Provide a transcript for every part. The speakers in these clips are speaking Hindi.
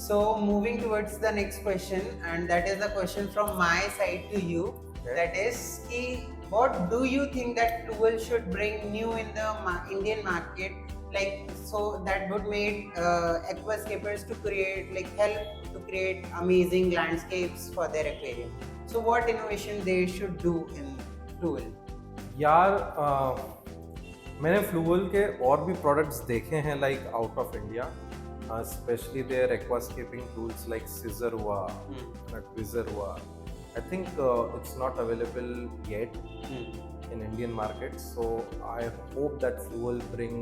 So moving towards the next question, and that is the question from my side to you. Okay. That is, what do you think that Fluwell should bring new in the Indian market, like so that would make aquascapers to create, like help to create amazing landscapes for their aquarium. So what innovation they should do in Fluwell? यार मैंने फ्लूवल के और भी प्रोडक्ट्स देखे हैं like out of India, specially their aquascaping tools like scissor हुआ, ट्विजर हुआ. I think it's not available yet in Indian market, so I hope that Fluwell bring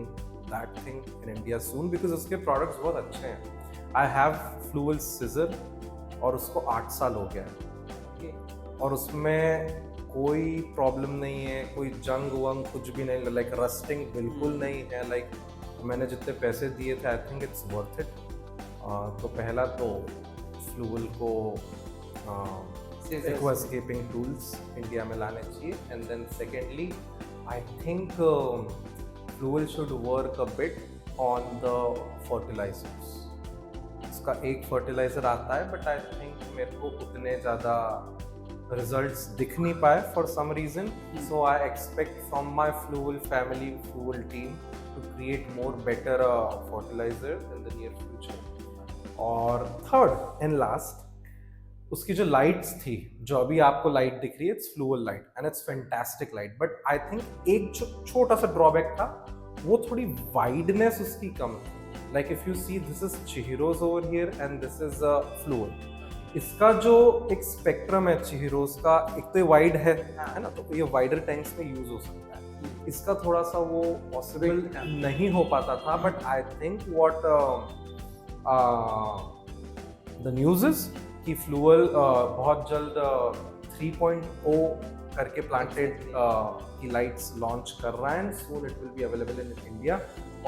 that thing in India soon because उसके products बहुत अच्छे हैं. I have Fluwell scissor और उसको 8 साल हो गया है और उसमें कोई प्रॉब्लम नहीं है, कोई जंग वंग कुछ भी नहीं, लाइक रस्टिंग बिल्कुल नहीं है. लाइक मैंने जितने पैसे दिए थे आई थिंक इट्स वर्थ इट. तो पहला तो फ्लूवल को एक्वास्केपिंग टूल्स इंडिया में लाने चाहिए. And then secondly I think Fluval should work a bit on the fertilisers. उसका एक फर्टिलाइजर आता है बट आई थिंक मेरे को उतने ज़्यादा रिजल्ट्स दिख नहीं पाए for some reason. So I expect from my Fluval family, Fluval team to create more better fertiliser in the near future. और थर्ड एंड लास्ट, उसकी जो लाइट्स थी, जो अभी आपको लाइट दिख रही है, it's Fluval light and it's fantastic light. But I think एक जो छोटा सा ड्रॉबैक था वो थोड़ी वाइडनेस उसकी कम थी. Like if you see this is Chihiros over here and this is Fluval. इसका जो एक स्पेक्ट्रम है चिहिरोज का, एक तो ये वाइड है ना, तो ये वाइडर टैंक्स में यूज हो सकता है. इसका थोड़ा सा वो पॉसिबल नहीं हो पाता था. But I think what the news is कि फ्लूवल बहुत जल्द 3.0 करके प्लांटेड की लाइट्स लॉन्च कर रहा है and soon it will be available in India.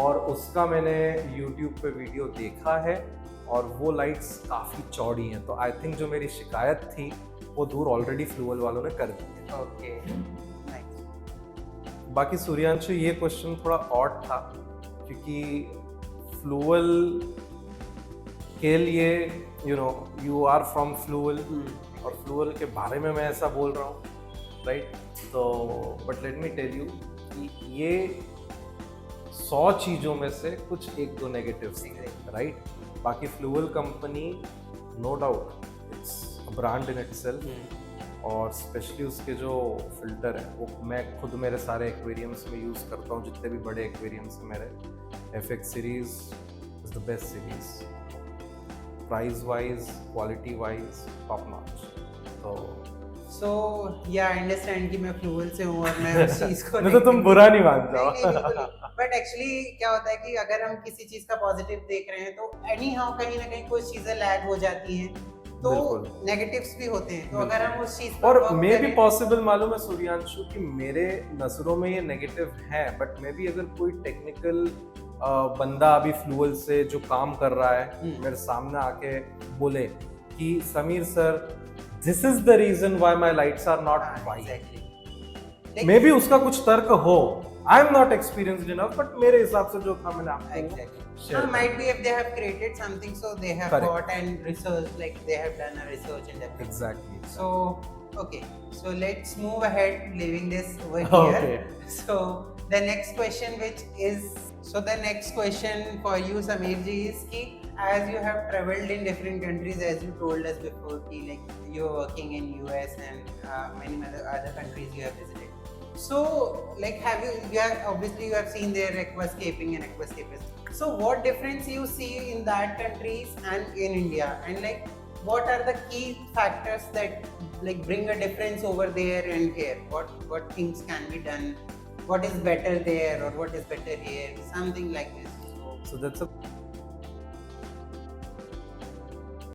और उसका मैंने यूट्यूब पे वीडियो देखा है और वो लाइट्स काफ़ी चौड़ी हैं. तो आई थिंक जो मेरी शिकायत थी वो दूर ऑलरेडी फ्लूवल वालों ने कर दी है. ओके, बाकी सूर्यांशु, ये क्वेश्चन थोड़ा ऑड था क्योंकि फ्लूवल के लिए यू आर फ्रॉम फ्लूवल और फ्लूवल के बारे में मैं ऐसा बोल रहा हूँ, राइट? तो but let me tell you कि ये 100 चीज़ों में से कुछ एक दो नेगेटिव्स हैं, राइट? बाकी Fluval company no doubt it's a brand in itself. और स्पेशली उसके जो फिल्टर है वो मैं खुद मेरे सारे एक्वेरियम्स में यूज़ करता हूँ. जितने भी बड़े एक्वेरियम्स हैं मेरे, FX series is the best series. Price wise, quality wise top notch. So yeah, I understand कि मैं फ्लूवल से हूँ और मैं उस चीज को नहीं तो तुम बुरा नहीं मान जाओ. बट एक्चुअली क्या होता है कि अगर हम किसी चीज का पॉजिटिव देख रहे हैं तो एनी हाउ कहीं ना कहीं कुछ चीजें लैग हो जाती हैं, तो नेगेटिव्स भी होते हैं. तो अगर हम उस चीज और मे भी पॉसिबल मालूम है सूर्यांशु कि मेरे नजरों में ये नेगेटिव है, बट मे भी अगर कोई टेक्निकल बंदा अभी फ्लूवल से जो काम कर रहा है मेरे सामने आके बोले कि Sameer sir this is the reason why my lights are not white, maybe उसका कुछ तर्क हो. I am not experienced enough, but मेरे हिसाब से जो था मैंने आपको might be if they have created something, so they have got and research, like they have done a research and everything. Exactly. So okay, so let's move ahead, leaving this over here. Okay. So the next question, the next question for you, Sameer ji, is ki as you have traveled in different countries, as you told us before, ki like you're working in US and many other countries you have visited. So like obviously you have seen their aquascaping and aquascapers. So what difference you see in that countries and in India, and like what are the key factors that like bring a difference over there and here? What things can be done? What is better there or what is better here? Something like this. So that's a